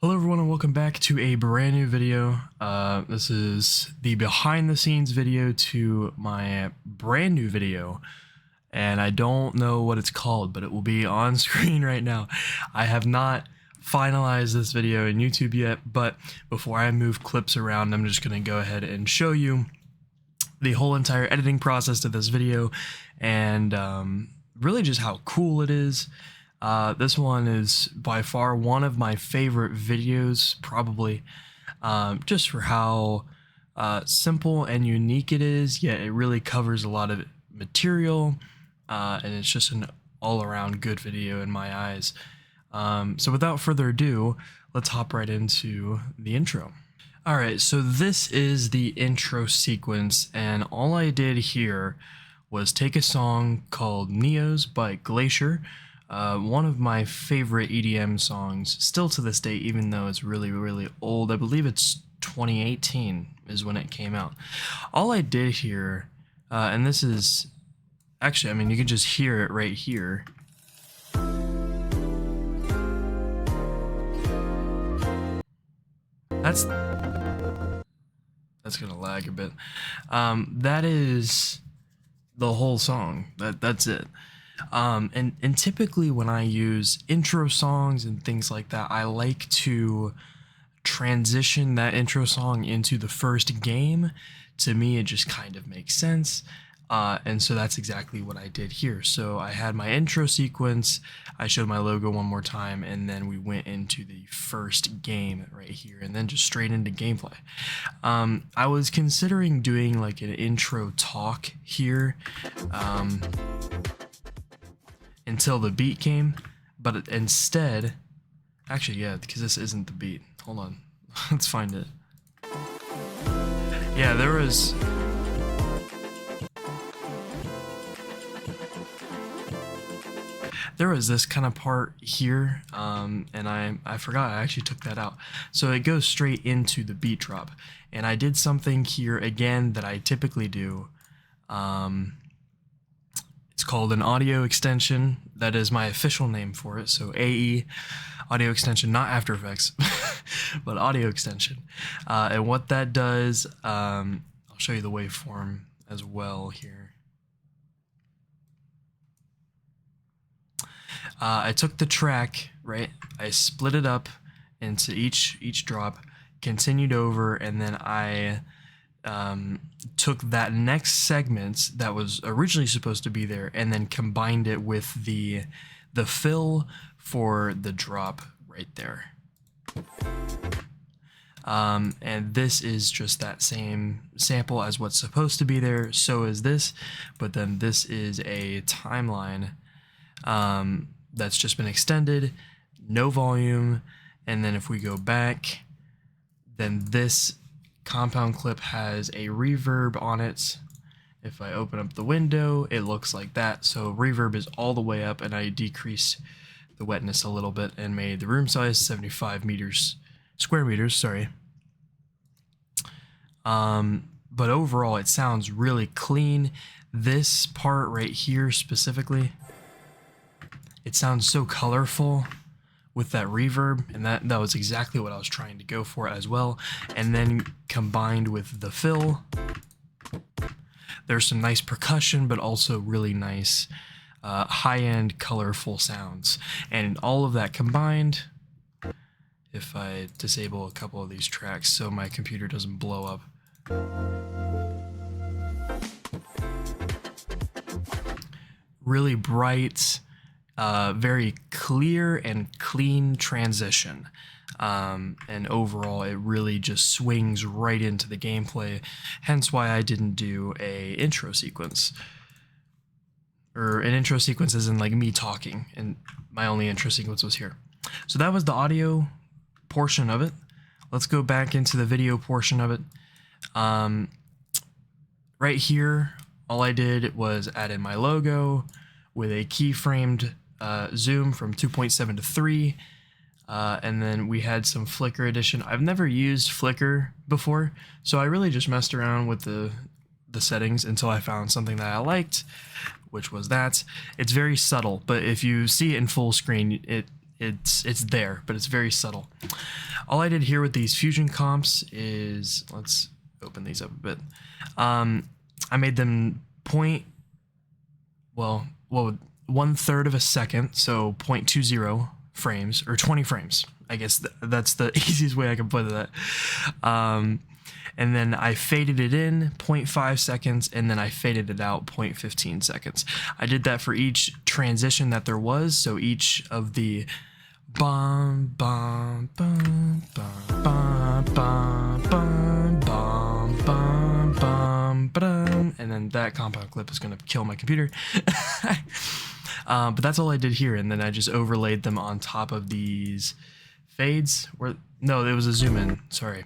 Hello everyone and welcome back to a brand new video. This is the behind the scenes video to my brand new video, and I don't know what it's called, but it will be on screen right now. I have not finalized this video in YouTube yet, but before I move clips around, I'm just going to go ahead and show you the whole entire editing process to this video and really just how cool it is. This one is by far one of my favorite videos, probably, just for how simple and unique it is, yet it really covers a lot of material, and it's just an all-around good video in my eyes. So without further ado, let's hop right into the intro. Alright, so this is the intro sequence, and all I did here was take a song called Neos by Glacier. One of my favorite EDM songs, still to this day, even though it's really old. I believe it's 2018 is when it came out. All I did here, and this is, actually, I mean, you can just hear it right here. That's gonna lag a bit. That is the whole song. That's it. And typically when I use intro songs and things like that, I like to transition that intro song into the first game. To me, it just kind of makes sense. And so that's exactly what I did here. So I had my intro sequence, I showed my logo one more time, and then we went into the first game right here, and then just straight into gameplay. I was considering doing like an intro talk here, until the beat came, but instead, actually, yeah, because this isn't the beat. Hold on, let's find it. Yeah, there was this kind of part here, and I forgot I actually took that out. So it goes straight into the beat drop, and I did something here again that I typically do. It's called an audio extension. That is my official name for it. So AE, audio extension, not After Effects, but audio extension. And what that does, I'll show you the waveform as well here. I took the track, right? I split it up into each drop, continued over, and then I took that next segment that was originally supposed to be there and then combined it with the fill for the drop right there. And this is just that same sample as what's supposed to be there. So is this, but then this is a timeline that's just been extended, no volume, and then if we go back, then this compound clip has a reverb on it. If I open up the window, it looks like that. So reverb is all the way up, and I decreased the wetness a little bit and made the room size 75 square meters, sorry. But overall it sounds really clean. This part right here specifically, it sounds so colorful with that reverb, and that was exactly what I was trying to go for as well. And then combined with the fill, there's some nice percussion, but also really nice high-end colorful sounds. And all of that combined, if I disable a couple of these tracks so my computer doesn't blow up, really bright, very clear and clean transition, and overall it really just swings right into the gameplay, hence why I didn't do a intro sequence, or an intro sequence isn't like me talking, and my only intro sequence was here. So that was the audio portion of it. Let's go back into the video portion of it. Right here, all I did was add in my logo with a keyframed zoom from 2.7 to 3, and then we had some flicker addition. I've never used flicker before, so I really just messed around with the settings until I found something that I liked, which was that. It's very subtle, but if you see it in full screen, it's there, but it's very subtle. all I did here with these fusion comps is, let's open these up a bit. I made them well, 1/3 of a second, so 0.20 frames, or 20 frames. I guess that's the easiest way I can put that. And then I faded it in 0.5 seconds, and then I faded it out 0.15 seconds. I did that for each transition that there was, so each of the bum bum bum bum bum bum bum bum bum bum bum, and then that compound clip is gonna kill my computer. But that's all I did here, and then I just overlaid them on top of these fades. No, it was a zoom in. Sorry.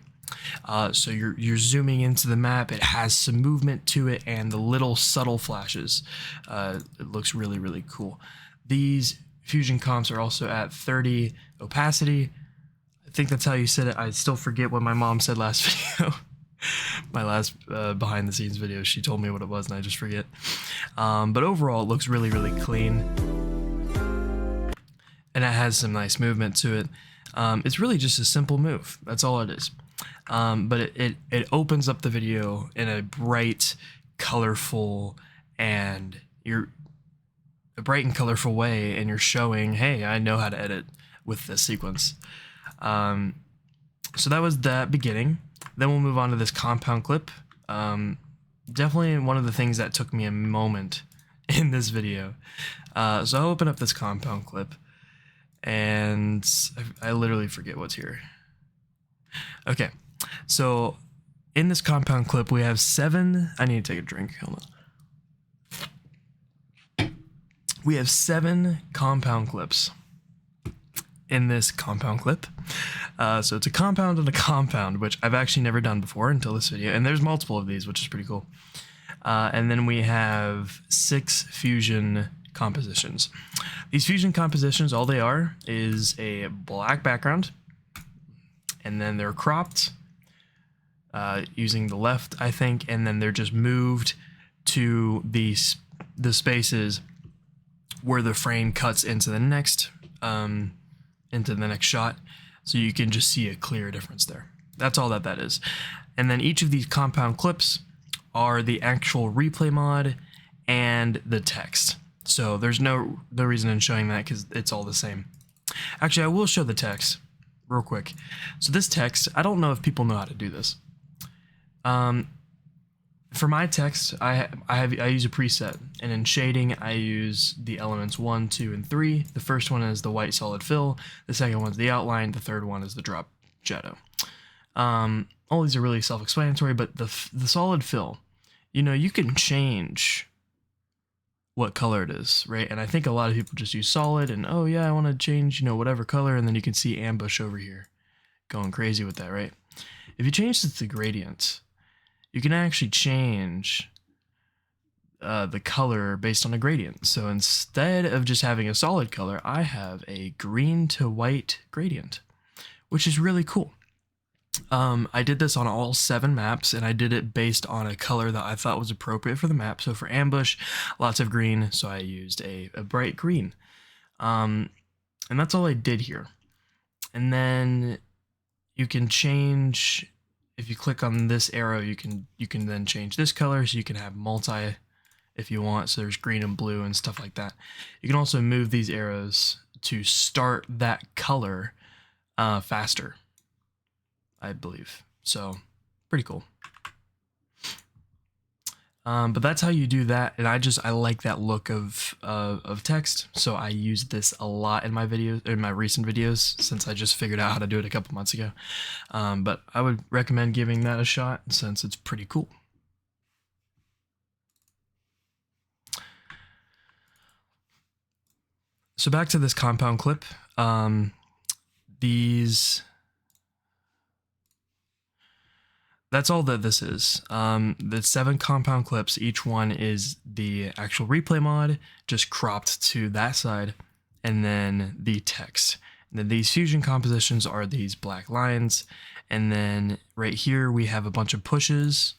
So you're zooming into the map. It has some movement to it, and the little subtle flashes. It looks really, really cool. These fusion comps are also at 30 opacity. I think that's how you said it. I still forget what my mom said last video. My last behind the scenes video, she told me what it was and I just forget. But overall it looks really, really clean, and it has some nice movement to it. It's really just a simple move. That's all it is. But it opens up the video in a bright, colorful, and way, and you're showing, hey, I know how to edit with this sequence. So that was that beginning. Then we'll move on to this compound clip. Definitely one of the things that took me a moment in this video. So I'll open up this compound clip, and I literally forget what's here. Okay, so in this compound clip we have 7. I need to take a drink. Hold on. We have 7 compound clips in this compound clip. So it's a compound and a compound, which I've actually never done before until this video, and there's multiple of these, which is pretty cool. And then we have 6 fusion compositions. These fusion compositions, all they are is a black background, and then they're cropped using the left, I think, and then they're just moved to the spaces where the frame cuts into the next shot, so you can just see a clear difference there. That's all that is. And then each of these compound clips are the actual replay mod and the text. So there's no reason in showing that because it's all the same. Actually, I will show the text real quick. So this text, I don't know if people know how to do this. For my text, I use a preset, and in shading I use the elements 1, 2, and 3. The first one is the white solid fill. The second one is the outline. The third one is the drop shadow. All these are really self-explanatory, but the solid fill, you can change what color it is, right? And I think a lot of people just use solid and, oh yeah, I want to change, whatever color, and then you can see ambush over here going crazy with that, right? If you change this to gradient, you can actually change the color based on a gradient. So instead of just having a solid color, I have a green to white gradient, which is really cool. I did this on all 7 maps, and I did it based on a color that I thought was appropriate for the map. So for ambush, lots of green, so I used a bright green. And that's all I did here. And then you can change, if you click on this arrow, you can then change this color, so you can have multi if you want. So there's green and blue and stuff like that. You can also move these arrows to start that color faster, I believe. So pretty cool. But that's how you do that, and I like that look of text, so I use this a lot in my videos, in my recent videos, since I just figured out how to do it a couple months ago. But I would recommend giving that a shot since it's pretty cool. So back to this compound clip. That's all that this is. The 7 compound clips, each one is the actual replay mod, just cropped to that side, and then the text. And then these fusion compositions are these black lines, and then right here we have a bunch of pushes,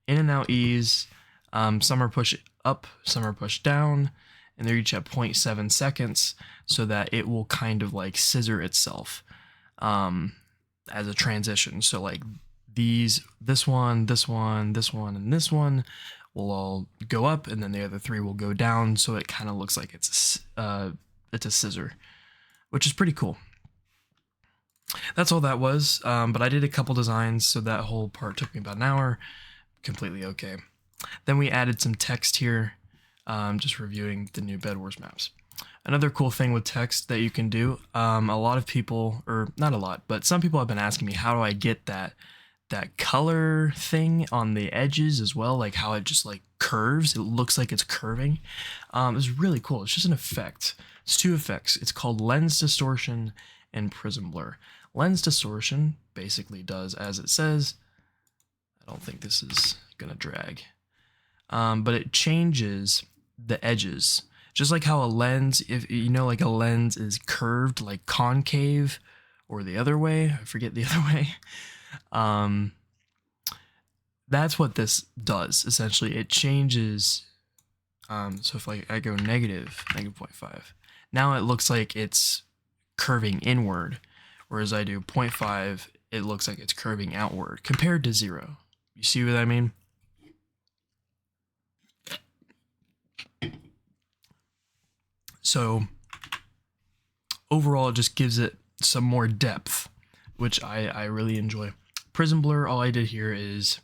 in and out E's. Some are push up, some are push down, and they're each at 0.7 seconds, so that it will kind of like scissor itself. as a transition. So like this one, this one, this one, and this one will all go up, and then the other three will go down. So it kind of looks like it's a scissor, which is pretty cool. That's all that was, but I did a couple designs, so that whole part took me about an hour. Completely okay. Then we added some text here, just reviewing the new Bedwars maps. Another cool thing with text that you can do, a lot of people, or not a lot, but some people have been asking me, how do I get that color thing on the edges as well, like how it just like curves, it looks like it's curving. It's really cool. It's just an effect. It's two effects. It's called lens distortion and prism blur. Lens distortion basically does as it says. I don't think this is gonna drag, but it changes the edges, just like how a lens, if you know, like a lens is curved, like concave, or the other way, I forget the other way. That's what this does essentially. It changes, so if like I go negative 0.5, now it looks like it's curving inward, whereas I do 0.5, it looks like it's curving outward compared to 0. You see what I mean? So overall, it just gives it some more depth, which I really enjoy. Prism blur, all I did here is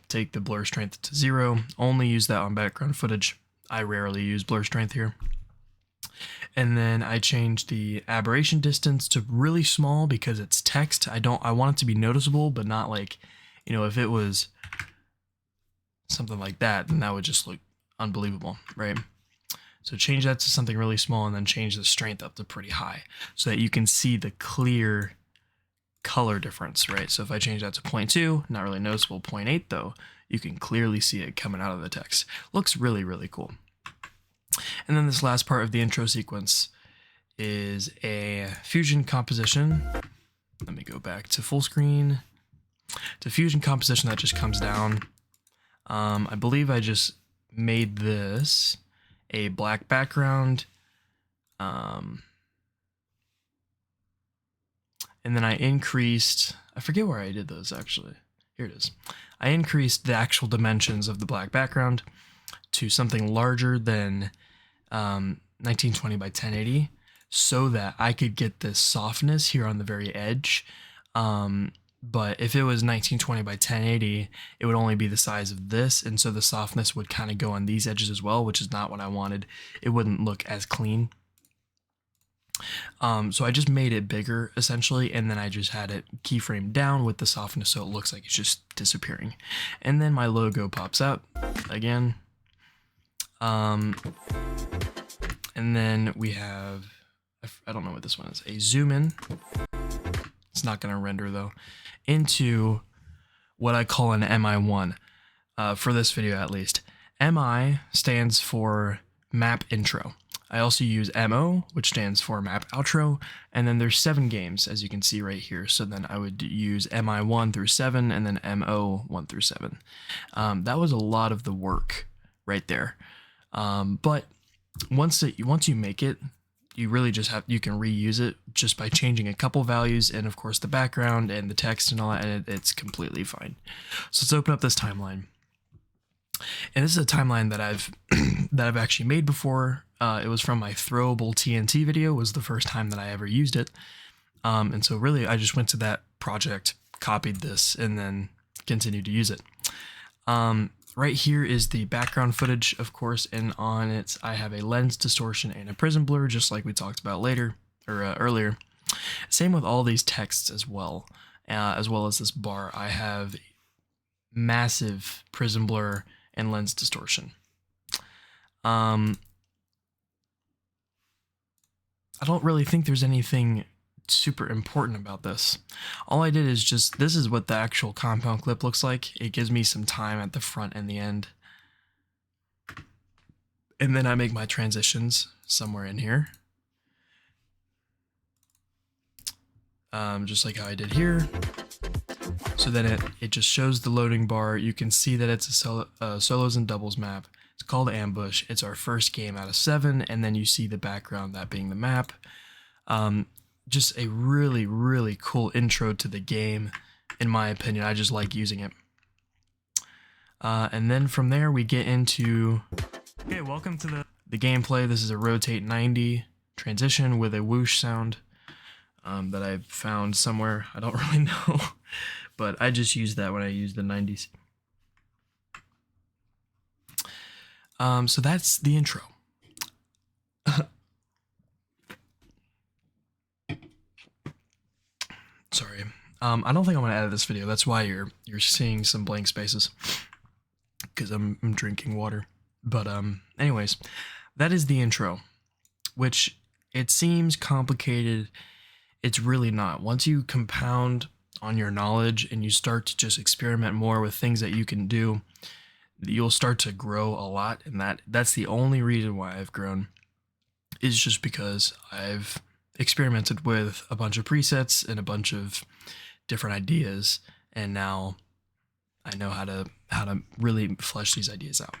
take the blur strength to 0, only use that on background footage. I rarely use blur strength here. And then I changed the aberration distance to really small because it's text. I want it to be noticeable, but not like, you know, if it was something like that, then that would just look unbelievable, right? So change that to something really small, and then change the strength up to pretty high so that you can see the clear color difference, right? So if I change that to 0.2, not really noticeable. 0.8 though, you can clearly see it coming out of the text. Looks really, really cool. And then this last part of the intro sequence is a fusion composition. Let me go back to full screen. It's a fusion composition that just comes down. I believe I just made this a black background. And then I increased, I forget where I did those actually. Here it is. I increased the actual dimensions of the black background to something larger than 1920 by 1080 so that I could get this softness here on the very edge. But if it was 1920 by 1080, it would only be the size of this, and so the softness would kind of go on these edges as well, which is not what I wanted. It wouldn't look as clean. So I just made it bigger essentially, and then I just had it keyframe down with the softness so it looks like it's just disappearing. And then my logo pops up again. And then we have, I don't know what this one is, a zoom in. It's not going to render though, into what I call an MI1, for this video at least. MI stands for map intro. I also use MO, which stands for map outro, and then there's 7 games, as you can see right here. So then I would use MI 1 through 7, and then MO 1 through 7. That was a lot of the work right there. But once you make it, you really just you can reuse it just by changing a couple values, and of course the background and the text and all that, and it's completely fine. So let's open up this timeline. And this is a timeline that I've actually made before. It was from my throwable TNT video, was the first time that I ever used it. And so really I just went to that project, copied this, and then continued to use it. Right here is the background footage, of course, and on it I have a lens distortion and a prism blur, just like we talked about earlier. Same with all these texts as well as this bar. I have massive prism blur and lens distortion. I don't really think there's anything super important about this. All I did is just, this is what the actual compound clip looks like. It gives me some time at the front and the end. And then I make my transitions somewhere in here. Just like how I did here. So then it just shows the loading bar. You can see that it's a solos and doubles map. It's called Ambush. It's our first game out of 7, and then you see the background, that being the map. just a really, really cool intro to the game, in my opinion. I just like using it. And then from there we get into, okay, welcome to the gameplay. This is a rotate 90 transition with a whoosh sound that I found somewhere. I don't really know, but I just use that when I use the 90s. So that's the intro. Sorry. I don't think I'm gonna edit this video. That's why you're seeing some blank spaces, because I'm drinking water. But anyways, that is the intro, which it seems complicated. It's really not. Once you compound on your knowledge and you start to just experiment more with things that you can do, you'll start to grow a lot. And that's the only reason why I've grown, is just because I've experimented with a bunch of presets and a bunch of different ideas, and now I know how to really flesh these ideas out.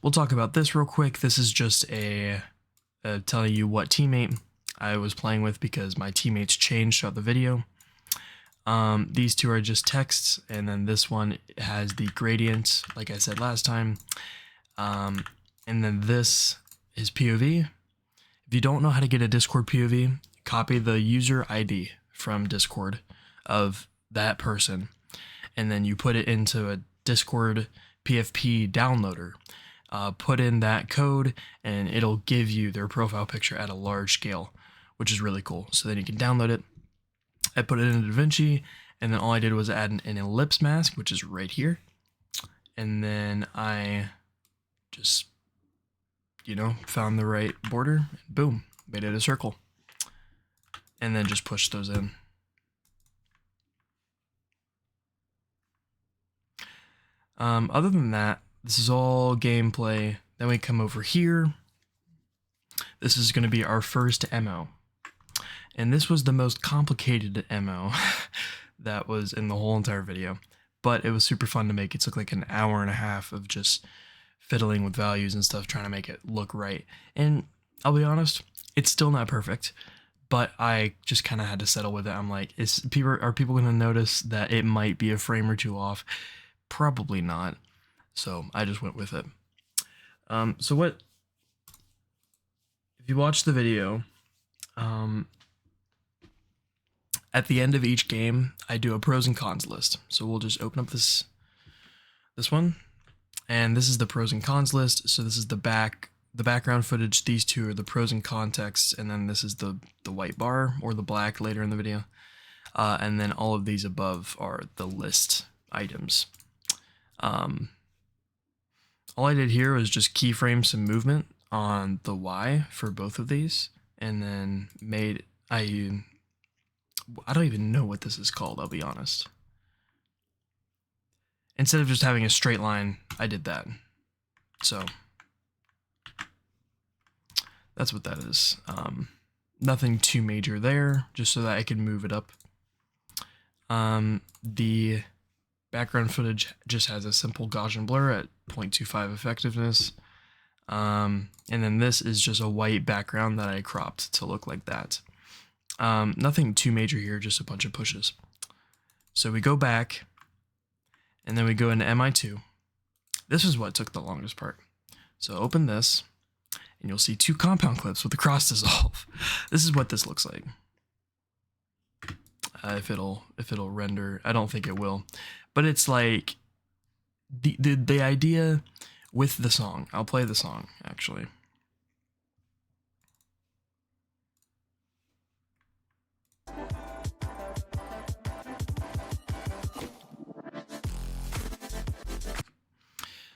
We'll talk about this real quick. This is just a telling you what teammate I was playing with, because my teammates changed throughout the video. These two are just texts, and then this one has the gradient, like I said last time. And then this is POV. If you don't know how to get a Discord POV, copy the user ID from Discord of that person, and then you put it into a Discord PFP downloader. Put in that code, and it'll give you their profile picture at a large scale, which is really cool. So then you can download it. I put it in DaVinci, and then all I did was add an ellipse mask, which is right here. And then I just, found the right border, and boom, made it a circle. And then just push those in. Other than that, this is all gameplay. Then we come over here. This is going to be our first MO. And this was the most complicated MO that was in the whole entire video. But it was super fun to make. It took like an hour and a half of just fiddling with values and stuff, trying to make it look right. And I'll be honest, it's still not perfect, but I just kind of had to settle with it. I'm like, are people going to notice that it might be a frame or two off? Probably not. So I just went with it. So if you watch the video, at the end of each game, I do a pros and cons list. So we'll just open up this one, and this is the pros and cons list. So this is the background footage. These two are the pros and cons text, and then this is the white bar or the black later in the video. And then all of these above are the list items. All I did here was just keyframe some movement on the Y for both of these, and then I don't even know what this is called, I'll be honest. Instead of just having a straight line, I did that. So that's what that is. Nothing too major there, just so that I can move it up. The background footage just has a simple Gaussian blur at 0.25 effectiveness. And then this is just a white background that I cropped to look like that. Nothing too major here, just a bunch of pushes. So we go back, and then we go into MI2. This is what took the longest part. So open this, and you'll see two compound clips with the cross dissolve. This is what this looks like. If it'll render, I don't think it will, but it's like the idea with the song. I'll play the song actually.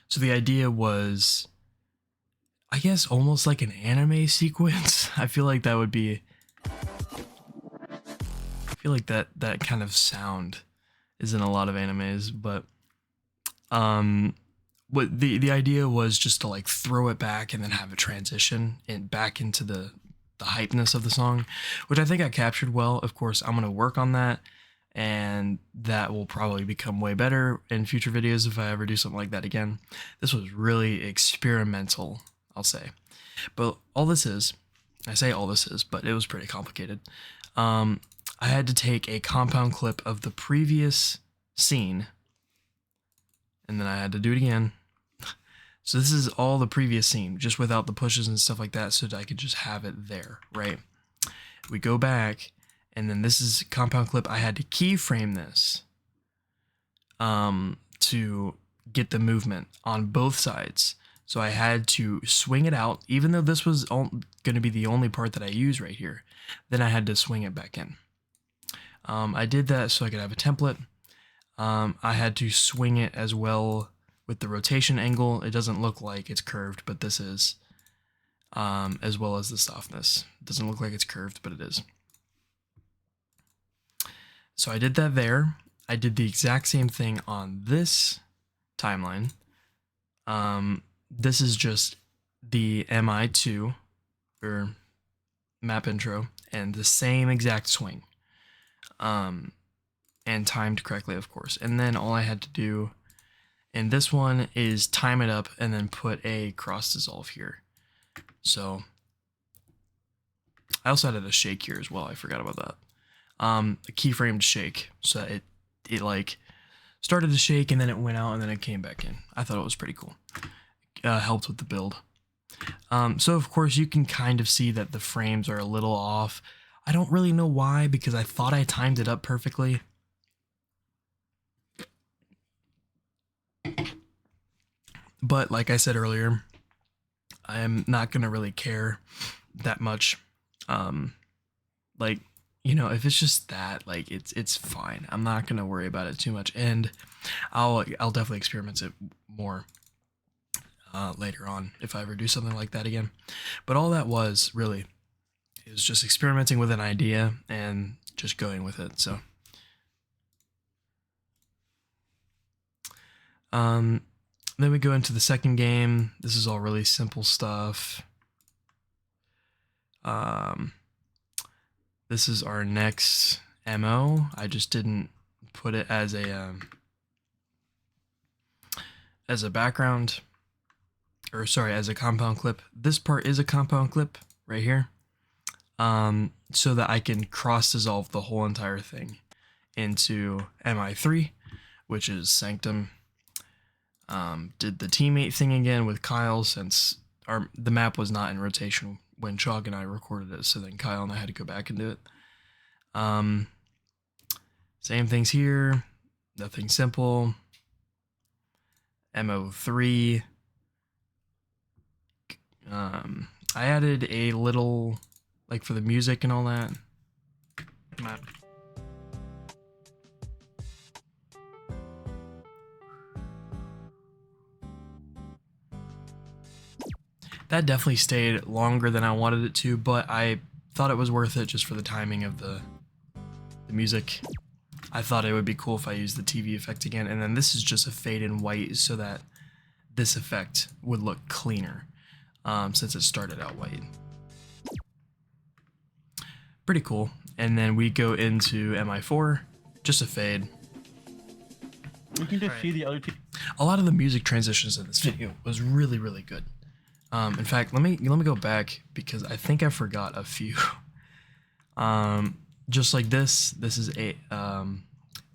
So the idea was, I guess, almost like an anime sequence. I feel like that would be, I feel like that kind of sound is in a lot of animes, but what the idea was just to like throw it back and then have a transition and back into the hypeness of the song, which I think I captured well. Of course, I'm gonna work on that, and that will probably become way better in future videos if I ever do something like that again. This was really experimental, I'll say. But all this is I say all this is, but it was pretty complicated. I had to take a compound clip of the previous scene, and then I had to do it again. So this is all the previous scene, just without the pushes and stuff like that, so that I could just have it there, right? We go back, and then this is compound clip. I had to keyframe this to get the movement on both sides. So I had to swing it out, even though this was going to be the only part that I use right here. Then I had to swing it back in. I did that so I could have a template. I had to swing it as well with the rotation angle. It doesn't look like it's curved, but this is, as well as the softness. It doesn't look like it's curved, but it is. So I did that there. I did the exact same thing on this timeline. This is just the MI2 or map intro and the same exact swing. And timed correctly, of course. And then all I had to do in this one is time it up and then put a cross dissolve here. So I also added a shake here as well. I forgot about that. A keyframed shake, so that it like started to shake and then it went out and then it came back in. I thought it was pretty cool. Helped with the build. So of course you can kind of see that the frames are a little off. I don't really know why, because I thought I timed it up perfectly. But like I said earlier, I am not gonna really care that much. Like, you know, if it's just that, like, it's fine. I'm not gonna worry about it too much, and I'll definitely experiment it more later on if I ever do something like that again. But all that was really is just experimenting with an idea and just going with it. So then we go into the second game. This is all really simple stuff. This is our next MO. I just didn't put it as a background, or sorry, as a compound clip. This part is a compound clip right here, so that I can cross dissolve the whole entire thing into MI3, which is Sanctum. Did the teammate thing again with Kyle, since the map was not in rotation when Chalk and I recorded it, so then Kyle and I had to go back and do it. Same things here, nothing simple. MO3. I added a little, like, for the music and all that. Map. That definitely stayed longer than I wanted it to, but I thought it was worth it just for the timing of the music. I thought it would be cool if I used the TV effect again, and then this is just a fade in white so that this effect would look cleaner, since it started out white. Pretty cool. And then we go into MI4, just a fade. You can just see the other two. A lot of the music transitions in this video was really, really good. In fact, let me go back because I think I forgot a few. Just like this is a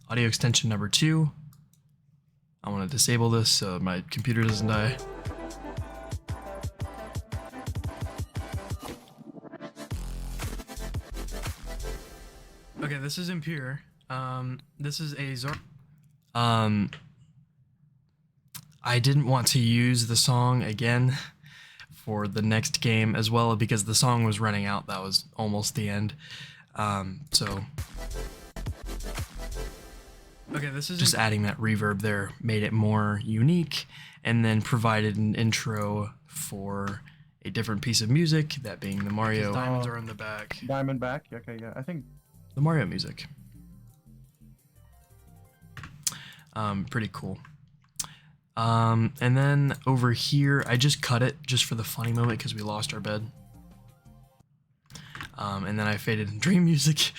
audio extension number 2. I want to disable this so my computer doesn't die. Okay, this is impure. This is a Zor. I didn't want to use the song again for the next game as well because the song was running out. That was almost the end. So okay, this is just adding that reverb there, made it more unique, and then provided an intro for a different piece of music, that being the Mario. Diamonds are in the back. Diamond back. Okay, yeah. I think the Mario music. Pretty cool. And then over here, I just cut it just for the funny moment because we lost our bed. And then I faded in dream music.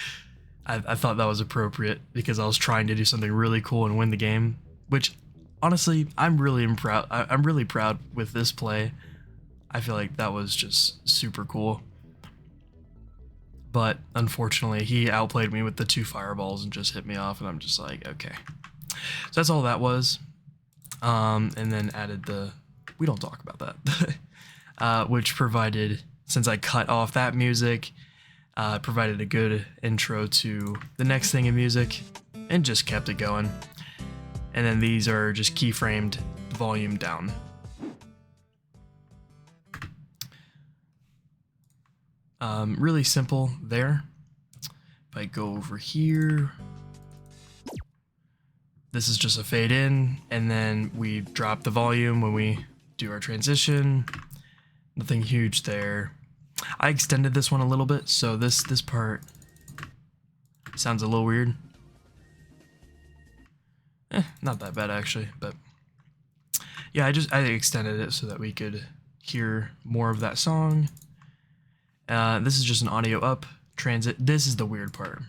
I thought that was appropriate because I was trying to do something really cool and win the game, which honestly, I'm really proud with this play. I feel like that was just super cool. but unfortunately he outplayed me with the 2 fireballs and just hit me off, and I'm just like, okay. So that's all that was. And then added the, we don't talk about that, which provided, since I cut off that music, provided a good intro to the next thing in music and just kept it going. And then these are just keyframed volume down. Really simple there. If I go over here, this is just a fade in, and then we drop the volume when we do our transition. Nothing huge there. I extended this one a little bit, so this part sounds a little weird. Not that bad actually, but yeah, I extended it so that we could hear more of that song. This is just an audio up transit. This is the weird part.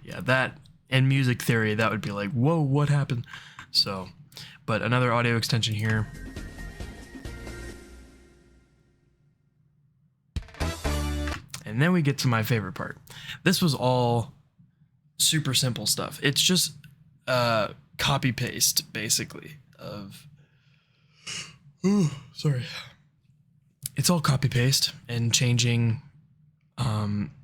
Yeah, that in music theory, that would be like, whoa, what happened? So, but another audio extension here. And then we get to my favorite part. This was all super simple stuff. It's just copy paste basically of, sorry. It's all copy paste and changing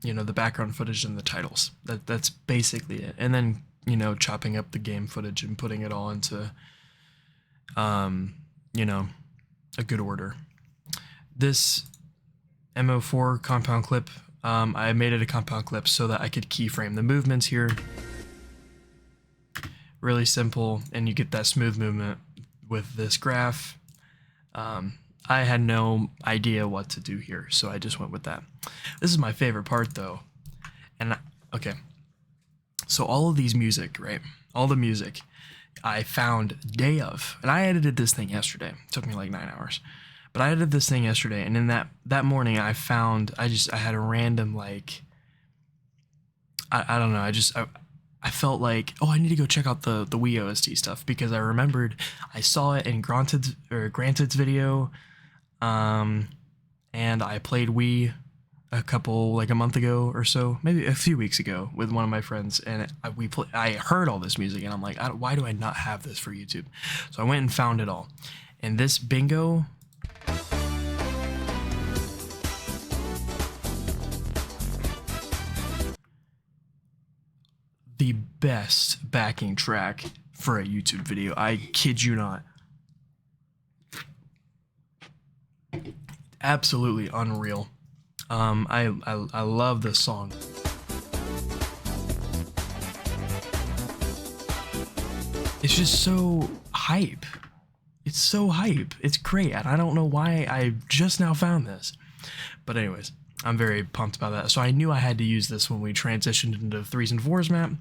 you know, the background footage and the titles. That's basically it. And then, you know, chopping up the game footage and putting it all into you know, a good order. This MO4 compound clip, I made it a compound clip so that I could keyframe the movements here. Really simple, and you get that smooth movement with this graph. I had no idea what to do here, so I just went with that. This is my favorite part though. And okay, so all of these music, right? All the music I found day of, and I edited this thing yesterday. It took me like 9 hours. But I edited this thing yesterday, and in that morning I found, I had a random, like, I don't know, I felt like, oh, I need to go check out the Wii OST stuff, because I remembered I saw it in Granted's video, and I played Wii a month ago or so, maybe a few weeks ago, with one of my friends, and I heard all this music, and I'm like, why do I not have this for YouTube? So I went and found it all, and this bingo. The best backing track for a YouTube video. I kid you not. Absolutely unreal. I love this song. It's just so hype. It's so hype. It's great, and I don't know why I just now found this. But anyways, I'm very pumped about that. So I knew I had to use this when we transitioned into the 3s and 4s map.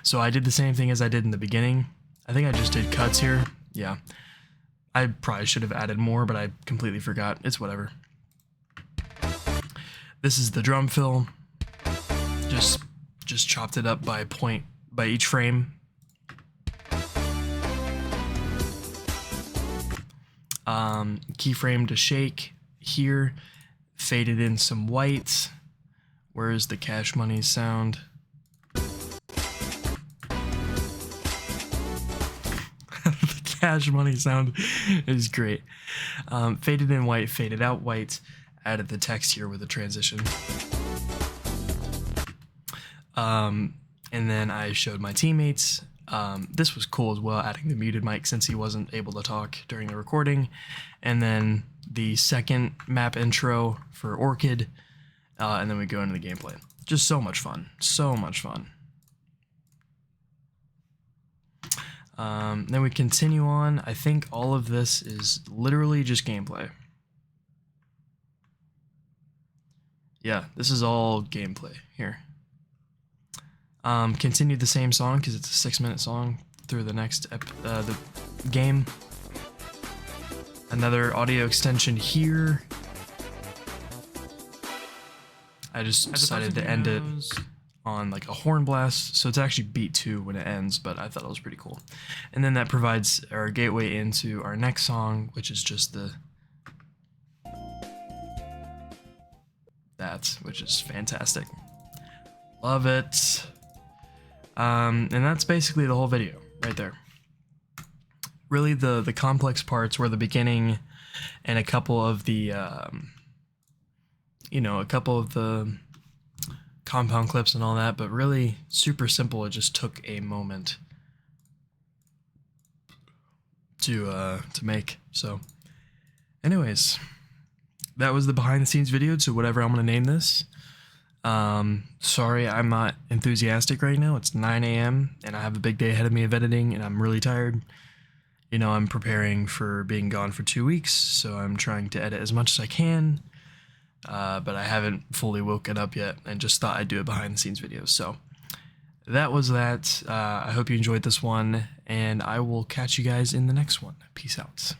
So I did the same thing as I did in the beginning. I think I just did cuts here. Yeah. I probably should have added more, but I completely forgot. It's whatever. This is the drum fill. Just chopped it up by each frame. Keyframe to shake here, faded in some white. Where is the Cash Money sound? The Cash Money sound is great. Faded in white, faded out white, added the text here with a transition. And then I showed my teammates. This was cool as well, adding the muted mic since he wasn't able to talk during the recording. And then the second map intro for Orchid, and then we go into the gameplay. Just so much fun. So much fun. Then we continue on. I think all of this is literally just gameplay. Yeah, this is all gameplay here. Continued the same song because it's a 6-minute song through the next the game. Another audio extension here. I just decided to end it on like a horn blast, so it's actually beat 2 when it ends, but I thought it was pretty cool. And then that provides our gateway into our next song, which is just the that, which is fantastic. Love it. And that's basically the whole video right there. Really, the complex parts were the beginning and a couple of the, a couple of the compound clips and all that, but really super simple. It just took a moment to make. So anyways, that was the behind the scenes video to whatever I'm going to name this. Sorry, I'm not enthusiastic right now. It's 9 a.m. and I have a big day ahead of me of editing and I'm really tired. You know, I'm preparing for being gone for 2 weeks, so I'm trying to edit as much as I can. But I haven't fully woken up yet and just thought I'd do a behind the scenes video. So that was that. I hope you enjoyed this one, and I will catch you guys in the next one. Peace out.